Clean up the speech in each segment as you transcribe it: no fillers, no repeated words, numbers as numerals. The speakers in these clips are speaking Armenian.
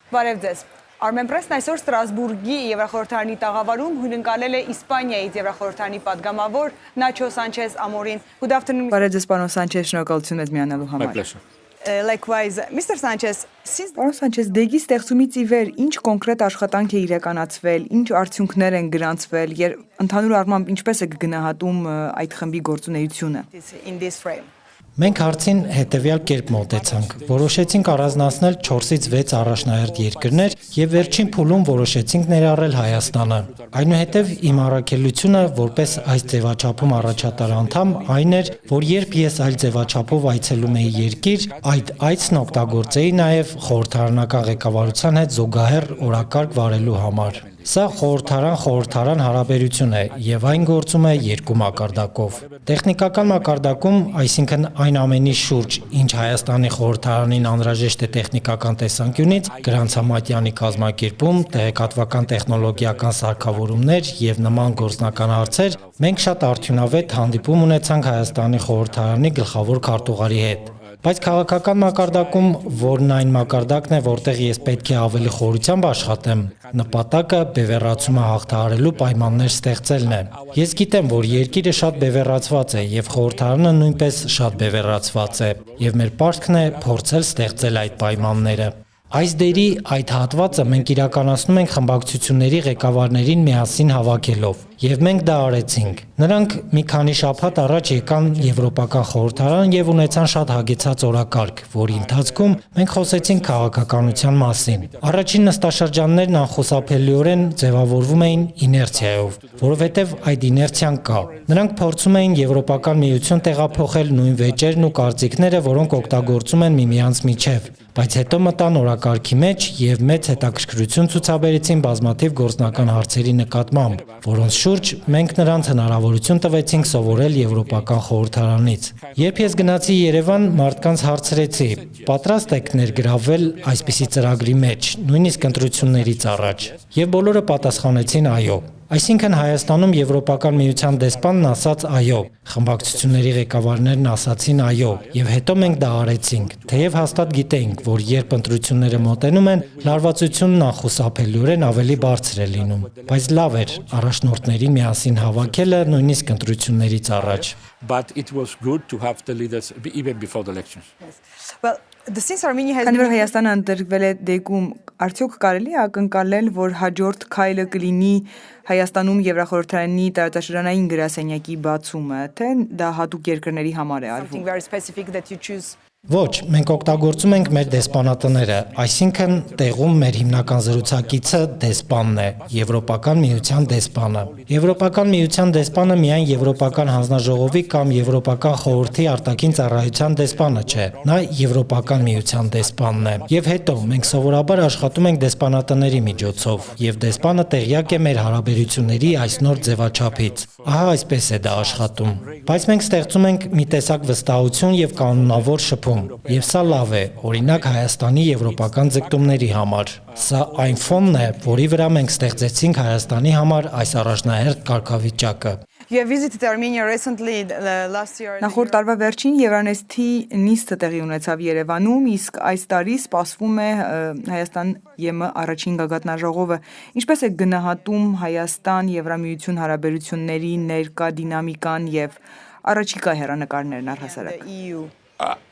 Բարև ձեզ։ Armenpress-ն այսօր Ստրասբուրգի Եվրախորհրդարանի տաղավարում հյուրընկալել է Իսպանիայից Եվրախորհրդարանի падգամավոր Nacho Sanchez Amorin. Good afternoon. Բարև ձեզ, պարոն Սանչեզ, շնորհակալություն եք միանալու համար. My pleasure. Likewise, Mr. Sanchez, since Պարոն Սանչեզ, դեգի ստեղծումից ի վեր ինչ կոնկրետ աշխատանք է իրականացվել, ինչ արդյունքներ են գրանցվել, եւ ընդհանուր առմամբ ինչպես է գնահատում այդ խմբի գործունեությունը։ in this frame. Մենք հարցին հետևյալ կերպ մոտեցանք. Որոշեցինք առանձնացնել 4-ից 6 առաջնահերթ երկրներ եւ վերջին փուլում որոշեցինք ներառել Հայաստանը։ Այնուհետև իմ առաքելությունը որպես այս ձևաչափում առաջատար անդամ այն էր, որ երբ ես այլ ձևաչափով այցելում էի երկիր, այդ այցն օգտագործեի նաեւ խորհրդարանական ղեկավարության հետ զուգահեռ օրակարգ վարելու համար։ Սա խորհրդարան հարաբերություն է եւ այն գործում է երկու մակարդակով։ Տեխնիկական մակարդակում, այսինքն այն ամենի շուրջ, ինչ Հայաստանի խորհրդարանին անհրաժեշտ է տեխնիկական տեսանկյունից, գրանցամատյանի կազմակերպում, տեղեկատվական տեխնոլոգիական սարքավորումներ եւ նման գործնական հարցեր, մենք շատ արդյունավետ հանդիպում ունեցանք Հայաստանի խորհրդարանի գլխավոր քարտուղարի հետ։ Բայց քաղաքական մակարդակում, որն այն մակարդակն է, որտեղ ես պետք է ավելի խորությամբ աշխատեմ, նպատակը բևեռացումը հաղթահարելու պայմաններ ստեղծելն է։ Ես գիտեմ, որ երկիրը շատ բևեռացված է եւ խորհրդարանը նույնպես շատ բևեռացված է, եւ մեր պարտքն է փորձել ստեղծել այդ պայմանները։ Այս դերի այդ հատվածը մենք իրականացնում ենք խմբակցությունների ղեկավարներին միասին հավաքելով, եւ մենք դա արեցինք։ Նրանք մի քանի շաբաթ առաջ եկան Եվրոպական խորհրդարան եւ ունեցան շատ հագեցած օրակարգ, որի ընթացքում մենք խոսեցինք քաղաքականության մասին։ Առաջին նստաշրջաններն անխուսափելիորեն ձևավորվում էին իներցիայով, որովհետեւ այդ իներցիան կա։ Նրանք փորձում էին Եվրոպական միություն տեղափոխել նույն վեճերն ու կարծիքները, որոնք օգտագործում են միմյանց միջև, բայց հետո մտան օրակարգի մեջ եւ մեծ հետաքրքրություն ցուցաբերեցին բազմաթիվ գործնական հարցերի նկատմամբ, որոնց շուրջ մենք նրանց հնարավորություն տվեցինք սովորել Եվրոպական խորհրդարանից։ Երբ ես գնացի Երևան, մարդկանց հարցրեցի. պատրաստ եք ներգրավվել այսպիսի ծրագրի մեջ, նույնիսկ ընտրություններից առաջ։ Եվ բոլորը պատասխանեցին այո։ Այսինքն Հայաստանում Եվրոպական միության դեսպանն ասաց այո, խմբակցությունների ղեկավարներն ասացին այո, եւ հետո մենք դա արեցինք։ Թեև հաստատ գիտեինք, որ երբ ընտրությունները մոտենում են, լարվածությունն անխուսափելիորեն ավելի բարձր է լինում, բայց լավ էր առաջնորդների միասին հավաքելը նույնիսկ ընտրություններից առաջ։ But it was good to have the leaders even before the elections. Well, since Armenia has Քանի որ Հայաստանը ընդգրկվել է դեգում, արդյոք կարելի է ակնկալել, որ հաջորդ քայլը կլինի Հայաստանում Եվրախորհրդարանի տարածաշրջանային գրասենյակի բացումը, թե դա հատուկ երկրների համար է արվում։ something very specific that you choose. Ոչ, մենք օգտագործում ենք մեր դեսպանատները, այսինքն տեղում մեր հիմնական զրուցակիցը դեսպանն է, Եվրոպական միության դեսպանը։ Եվրոպական միության դեսպանը միայն Եվրոպական հանձնաժողովի կամ Եվրոպական խորհրդի արտաքին ծառայության դեսպանը չէ, նա Եվրոպական միության դեսպանն է։ Եվ հետո մենք սովորաբար աշխատում ենք դեսպանատների միջոցով, եւ դեսպանը տեղյակ է մեր հարաբերությունների այս նոր ձևաչափից։ Ահա այսպես է դա աշխատում։ Բայց մենք ստեղծում ենք մի տեսակ վստահություն եւ կանոնավոր շփում։ Եվ սա լավ է, օրինակ Հայաստանի եվրոպական ձգտումների համար։ Սա այն ֆոնն է, որի վրա մենք ստեղծեցինք Հայաստանի համար այս առաջնահերթ կարգավիճակը։ You have visited Armenia recently last year. Նախորդ տարվա վերջին Եվրանեստի նիստը տեղի ունեցավ Երևանում, իսկ այս տարի սպասվում է Հայաստան ԵՄ առաջին գագաթնաժողովը։ Ինչպես է գնահատում Հայաստան-Եվրամիություն հարաբերությունների ներկա դինամիկան եւ առաջիկա հեռանկարներն առհասարակ։ The EU.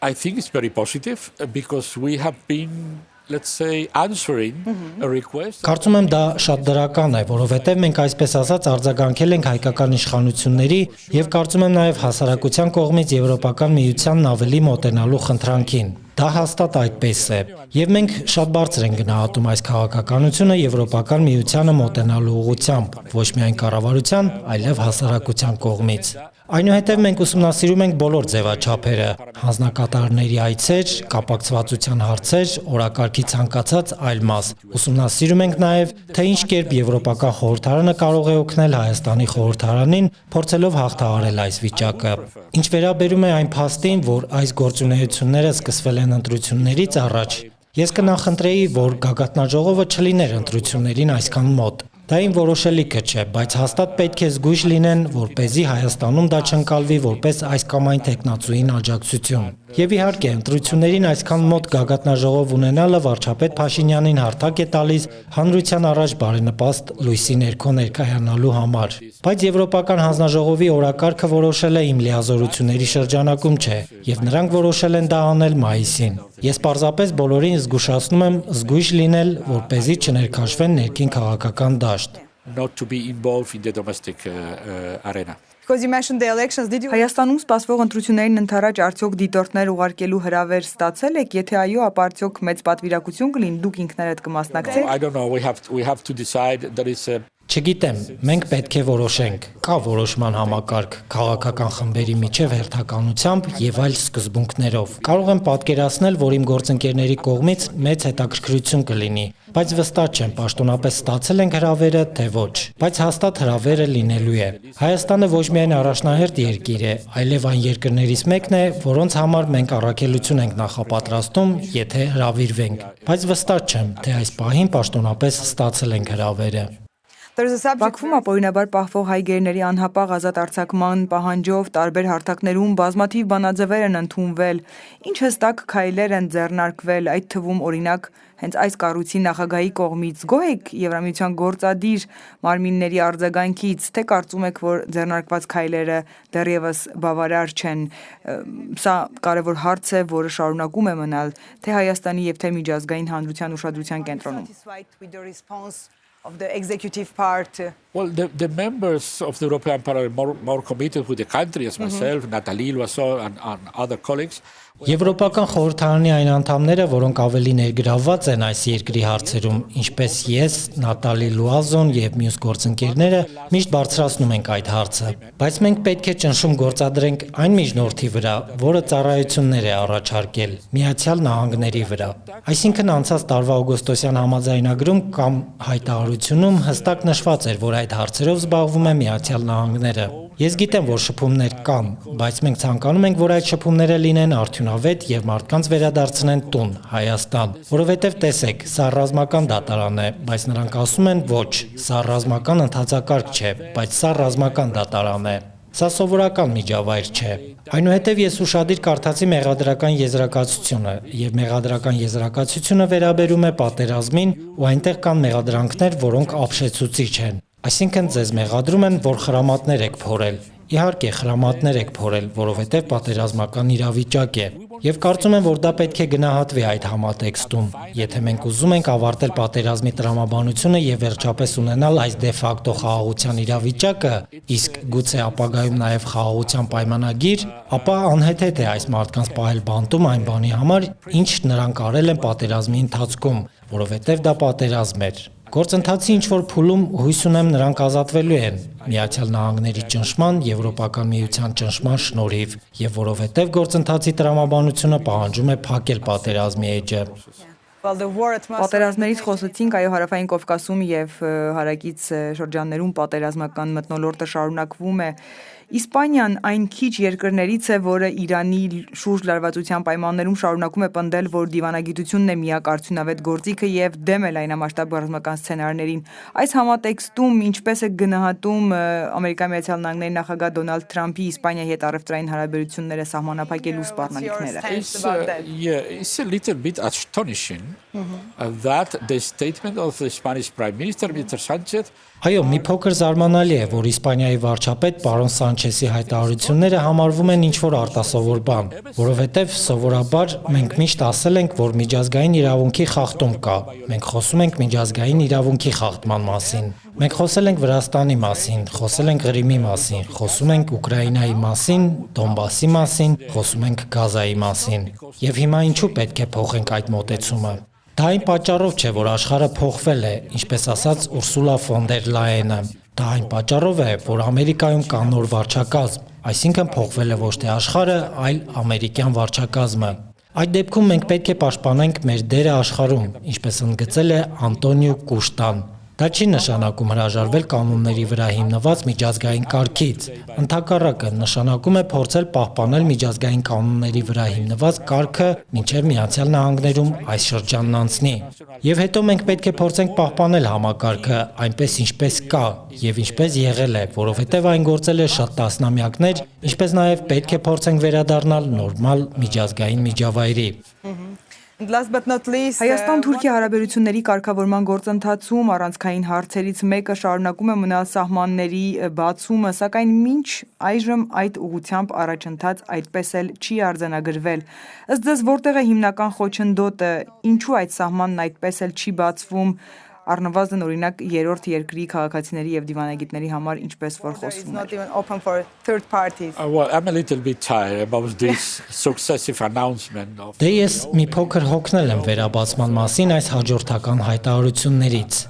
I think it's very positive because we have been, let's say, answering a request. Կարծում եմ դա շատ դրական է, որովհետև մենք այսպես ասած արձագանքել ենք հայկական իշխանությունների եւ կարծում եմ նաեւ հասարակության կողմից Եվրոպական միությանն ավելի մոտենալու խնդրանքին։ Դա հաստատ այդպես է, եւ մենք շատ բարձր ենք գնահատում այս քաղաքականությունը Եվրոպական միությանը մոտենալու ուղղությամբ, ոչ միայն կառավարության, այլև հասարակության կողմից։ Այնուհետև մենք ուսումնասիրում ենք բոլոր ձևաչափերը, հանձնակատարների այցեր, կապակցվածության հարցեր, օրակարգի ցանկացած այլ մաս։ Ուսումնասիրում ենք նաև, թե ինչ կերպ Եվրոպական խորհրդարանը կարող է օգնել Հայաստանի խորհրդարանին, փորձելով հաղթահարել այս վիճակը։ Ինչ վերաբերում է այն փաստին, որ այս գործունեությունները սկսվել են ընտրություններից առաջ, ես կնախընտրեի, որ գագաթնաժողովը չլիներ ընտրություններին այսքան մոտ։ Դա իմ որոշելիքը չէ, բայց հաստատ պետք է զգույշ լինեն, որպեսզի Հայաստանում դա չընկալվի որպես այս կամ այն թեկնածուին աջակցություն։ Եվ իհարկե, ընտրություններին այսքան մոտ գագաթնաժողով ունենալը վարչապետ Փաշինյանին հարթակ է տալիս հանրության առաջ բարենպաստ լույսի ներքո ներկայանալու համար։ Բայց Եվրոպական հանձնաժողովի օրակարգը որոշել է իմ լիազորությունների շրջանակում չէ, եւ նրանք որոշել են դա անել մայիսին։ Ես պարզապես բոլորին զգուշացնում եմ զգույշ լինել, որպեսզի չներքաշվեն ներքին քաղաքական դաշտ։ Not to be involved in the domestic arena. Because you mentioned the elections, did you Հայաստանում սպասվող ընտրություններին ընթരാճ արդյոք դիտորդներ ուղարկելու հրավեր ստացել եք, եթե այո, ապա արդյոք մեծ պատվիրակություն կլինի, դուք ինքներդ կմասնակցեք։ I don't know. We have to decide. There is a Չգիտեմ, մենք պետք է որոշենք, կա որոշման համակարգ, քաղաքական խմբերի միջև հերթականությամբ եւ այլ սկզբունքներով։ Կարող եմ պատկերացնել, որ իմ գործընկերների կողմից մեծ հետաքրքրություն կլինի, բայց վստահ չեմ, պաշտոնապես ստացել ենք հրավերը, թե ոչ, բայց հաստատ հրավերը լինելու է։ Հայաստանը ոչ միայն առաջնահերթ երկիր է, այլև այն երկրներից մեկն է, որոնց համար մենք առաքելություն ենք նախապատրաստում, եթե հրավիրվենք, բայց վստահ չեմ, թե այս պահին պաշտոնապես ստացել ենք հրավերը։ There's a subject Բաքվում ապօրինաբար պահվող հայ գերների անհապաղ ազատ արձակման պահանջով տարբեր հարթակներում բազմաթիվ բանաձևեր են ընդունվել, ինչ հստակ քայլեր են ձեռնարկվել, այդ թվում օրինակ հենց այս կառույցի նախագահի կողմից։ Գոհ եք Եվրամիության գործադիր մարմինների արձագանքից, թե կարծում եք, որ ձեռնարկված քայլերը դեռևս բավարար չեն։ Սա կարևոր հարց է, որը շարունակում է մնալ թե Հայաստանի եւ թե միջազգային հանրության ուշադրության կենտրոնում։ satisfied with the response of the executive part. Well, the members of the European Parliament are more committed with the country as myself, Nathalie Loiseau and other colleagues. Եվրոպական խորհրդարանի այն անդամները, որոնք ավելի ներգրավված են այս երկրի հարցերում, ինչպես ես, Նատալի Լուազոն եւ մյուս գործընկերները, միշտ բարձրացնում ենք այդ հարցը։ Բայց մենք պետք է ճնշում գործադրենք այն միջնորդի վրա, որը ծառայություններ է առաջարկել Միացյալ Նահանգների վրա։ Այսինքն անցած տարվա օգոստոսյան համաձայնագրում կամ հայտարարությունում հստակ նշված էր, որ այդ հարցերով զբաղվում է Միացյալ Նահանգները։ Ես գիտեմ, որ շփումներ կան, բայց մենք ցանկանում ենք, որ այդ շփումները լինեն արդյունավետ եւ մարդկանց վերադարձնեն տուն, Հայաստան, որովհետեւ տեսեք, սա ռազմական դատարան է, բայց նրանք ասում են ոչ, սա ռազմական ընթացակարգ չէ, բայց սա ռազմական դատարան է։ Սա սովորական միջավայր չէ։ Այնուհետև ես ուշադիր կարդացի մեղադրական եզրակացությունը, եւ մեղադրական եզրակացությունը վերաբերում է պատերազմին, ու այնտեղ կան մեղադրանքներ, որոնք ապշեցուցիչ են։ Այսինքն ձեզ մեղադրում են, որ խրամատներ եք փորել։ Իհարկե, խրամատներ եք փորել, որովհետև պատերազմական իրավիճակ է։ Եվ կարծում եմ, որ դա պետք է գնահատվի այդ համատեքստում։ Եթե մենք ուզում ենք ավարտել պատերազմի տրամաբանությունը եւ վերջապես ունենալ այս դե ֆակտո խաղաղության իրավիճակը, իսկ գուցե ապագայում նաեւ խաղաղության պայմանագիր, ապա անհեթեթ է այս մարդկանց պահել բանտում այն բանի համար, ինչ նրանք արել են պատերազմի ընթացքում, որովհետև դա պատերազմ էր։ Գործընթացի ինչ-որ փուլում հույս ունեմ նրանք ազատվելու են Միացյալ Նահանգների ճնշման, Եվրոպական միության ճնշման շնորհիվ, եւ որովհետեւ գործընթացի տրամաբանությունը պահանջում է փակել պատերազմի էջը։ Well, the war at Պատերազմներից խոսեցինք, այո, Հարավային Կովկասում եւ հարակից շրջաններում պատերազմական մթնոլորտը շարունակվում է։ Իսպանիան այն քիչ երկրներից է, որը Իրանի շուրջ լարվածության պայմաններում շարունակում է պնդել, որ դիվանագիտությունն է միակ արդյունավետ գործիքը եւ դեմ է լայնամասշտաբ ռազմական սցենարներին։ Այս համատեքստում ինչպես է գնահատում Ամերիկայի Միացյալ Նահանգների նախագահ Դոնալդ Թրամփի Իսպանիայի հետ առևտրային հարաբերությունները սահմանափակելու սպառնալիքները։ It's a little bit astonishing that the statement of the Spanish Prime Minister, Mr. Sanchez, Այո, մի փոքր զարմանալի է, որ Իսպանիայի վարչապետ պարոն Սանչեսի հայտարարությունները համարվում են ինչ-որ արտասովոր բան, որովհետև սովորաբար մենք միշտ ասել ենք, որ միջազգային իրավունքի խախտում կա։ Մենք խոսում ենք միջազգային իրավունքի խախտման մասին։ Մենք խոսել ենք Վրաստանի մասին, խոսել ենք Ղրիմի մասին, խոսում ենք Ուկրաինայի մասին, Դոնբասի մասին, խոսում ենք Գազայի մասին։ Եվ հիմա ինչու պետք է փոխենք այդ մոտեցումը։ Դա այն պատճառով չէ, որ աշխարհը փոխվել է, ինչպես ասաց Ուրսուլա ֆոն դեր Լայենը։ Դա այն պատճառով է, որ Ամերիկայում կա նոր վարչակազմ, այսինքն փոխվել է ոչ թե աշխարհը, այլ ամերիկյան վարչակազմը։ Այդ դեպքում մենք պետք է պաշտպանենք մեր դերը աշխարհում, ինչպես ընդգծել է Անտոնիո Կուշտան։ Դա չի նշանակում հրաժարվել կանոնների վրա հիմնված միջազգային կարգից։ Ընդհակառակը, նշանակում է փորձել պահպանել միջազգային կանոնների վրա հիմնված կարգը, մինչև Միացյալ Նահանգներում այս շրջանն անցնի։ Եվ հետո մենք պետք է փորձենք պահպանել համակարգը այնպես ինչպես կա եւ ինչպես եղել է, որովհետեւ այն գործել է շատ տասնամյակներ, ինչպես նաեւ պետք է փորձենք վերադառնալ նորմալ միջազգային միջավայրի։ Last but not least, Հայաստան-Թուրքիա հարաբերությունների կարգավորման գործընթացում առանցքային հարցերից մեկը շարունակում է մնալ սահմանների բացումը, սակայն մինչ այժմ այդ ուղղությամբ առաջընթաց այդպես էլ չի արձանագրվել։ Ըստ ձեզ որտեղ է հիմնական խոչընդոտը, ինչու այդ սահմանն այդպես էլ չի բացվում, առնվազն օրինակ երրորդ երկրի քաղաքացիների եւ դիվանագետների համար ինչպես որ it's խոսվում է։ not even open for third parties. Well, I'm a little bit tired about this successive announcement of. Դե ես մի փոքր հոգնել եմ վերաբացման մասին այս հաջորդական հայտարարություններից։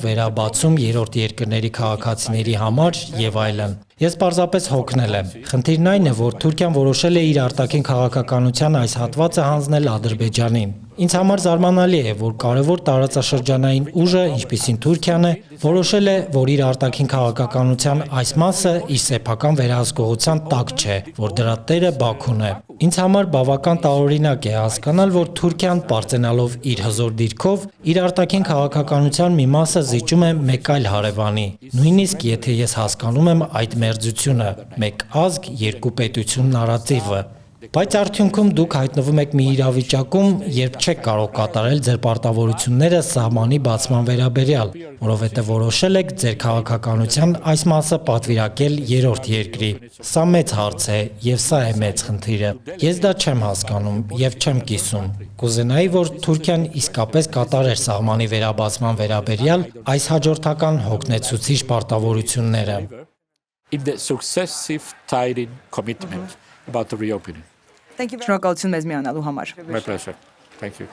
Վերաբացում երրորդ երկրների քաղաքացիների համար եւ այլն։ Ես պարզապես հոգնել եմ։ Խնդիրն այն է, որ Թուրքիան որոշել է իր արտաքին քաղաքականության այս հատվածը հանձնել Ադրբեջանին։ Ինձ համար զարմանալի է, որ կարևոր տարածաշրջանային ուժը, ինչպիսին Թուրքիան է, որոշել է, որ իր արտաքին քաղաքականության այս մասը իր սեփական վերահսկողության տակ չէ, որ դրա տերը Բաքուն է։ Ինձ համար բավական տարօրինակ է հասկանալ, որ Թուրքիան պարծենալով իր հզոր դիրքով իր արտաքին քաղաքականության մի մասը զիջում է մեկ այլ հարևանի։ Նույնիսկ եթե ես հասկանում եմ այդ մերձությունը, մեկ ազգ, երկու պետություն նարատիվը։ Բայց արդյունքում դուք հայտնվում եք մի իրավիճակում, երբ չեք կարող կատարել ձեր պարտավորությունները սահմանի բացման վերաբերյալ, որովհետև որոշել եք ձեր քաղաքականության այս մասը պատվիրակել երրորդ երկրի։ Սա մեծ հարց է, եւ սա է մեծ խնդիրը։ Ես դա չեմ հասկանում եւ չեմ կիսում։ Կուզենայի, որ Թուրքիան իսկապես կատարեր սահմանի վերաբացման վերաբերյալ այս հաջորդական հոգնեցուցիչ պարտավորությունները։ In the successive tiring commitment about the reopening. Thank you very much. Շնորհակալություն մեզ միանալու համար։ My pleasure. Thank you.